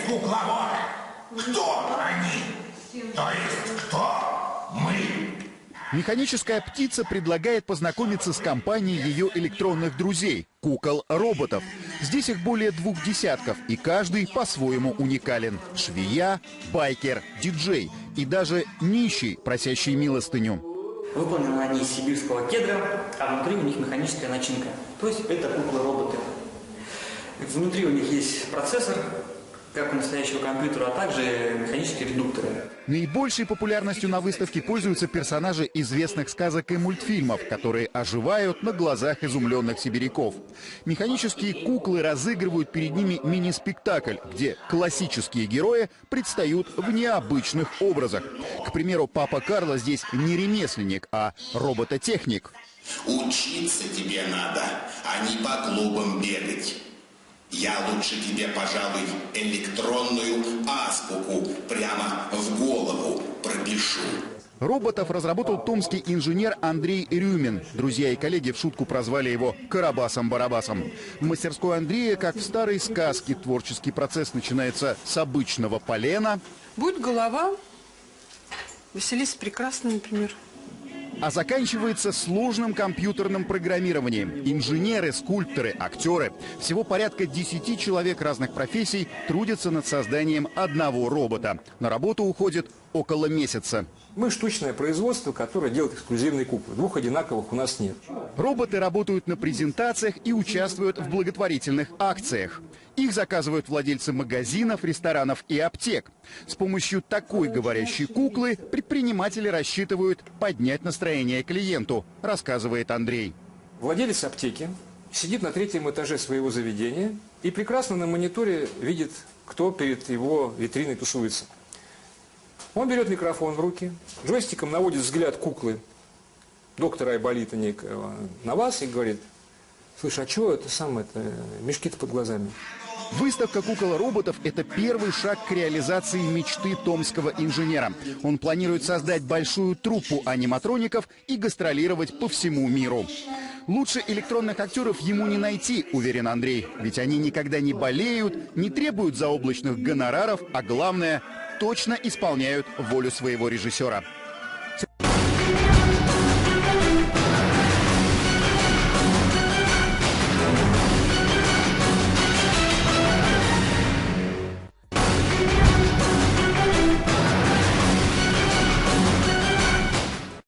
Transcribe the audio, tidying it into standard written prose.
кукловоды. Кто они? То есть кто мы? Механическая птица предлагает познакомиться с компанией ее электронных друзей – кукол-роботов. Здесь их более 20, и каждый по-своему уникален. Швея, байкер, диджей и даже нищий, просящий милостыню. Выполнены они из сибирского кедра, а внутри у них механическая начинка. То есть это куклы-роботы. Внутри у них есть процессор, как у настоящего компьютера, а также механические редукторы. Наибольшей популярностью на выставке пользуются персонажи известных сказок и мультфильмов, которые оживают на глазах изумленных сибиряков. Механические куклы разыгрывают перед ними мини-спектакль, где классические герои предстают в необычных образах. К примеру, папа Карло здесь не ремесленник, а робототехник. Учиться тебе надо, а не по клубам бегать. Я лучше тебе, пожалуй, электронную азбуку прямо в голову пропишу. Роботов разработал томский инженер Андрей Рюмин. Друзья и коллеги в шутку прозвали его «Карабасом-Барабасом». В мастерской Андрея, как в старой сказке, творческий процесс начинается с обычного полена. Будет голова, Василиса Прекрасная, например. А заканчивается сложным компьютерным программированием. Инженеры, скульпторы, актеры. Всего порядка 10 человек разных профессий трудятся над созданием одного робота. На работу уходит около месяца. Мы штучное производство, которое делает эксклюзивные куклы. Двух одинаковых у нас нет. Роботы работают на презентациях и участвуют в благотворительных акциях. Их заказывают владельцы магазинов, ресторанов и аптек. С помощью такой говорящей куклы предприниматели рассчитывают поднять настроение клиенту, рассказывает Андрей. Владелец аптеки сидит на 3-м этаже своего заведения и прекрасно на мониторе видит, кто перед его витриной тусуется. Он берет микрофон в руки, джойстиком наводит взгляд куклы доктора Айболита некого на вас и говорит: слушай, а чего это самое-то, мешки-то под глазами? Выставка кукол-роботов – это первый шаг к реализации мечты томского инженера. Он планирует создать большую труппу аниматроников и гастролировать по всему миру. Лучше электронных актеров ему не найти, уверен Андрей. Ведь они никогда не болеют, не требуют заоблачных гонораров, а главное – точно исполняют волю своего режиссера.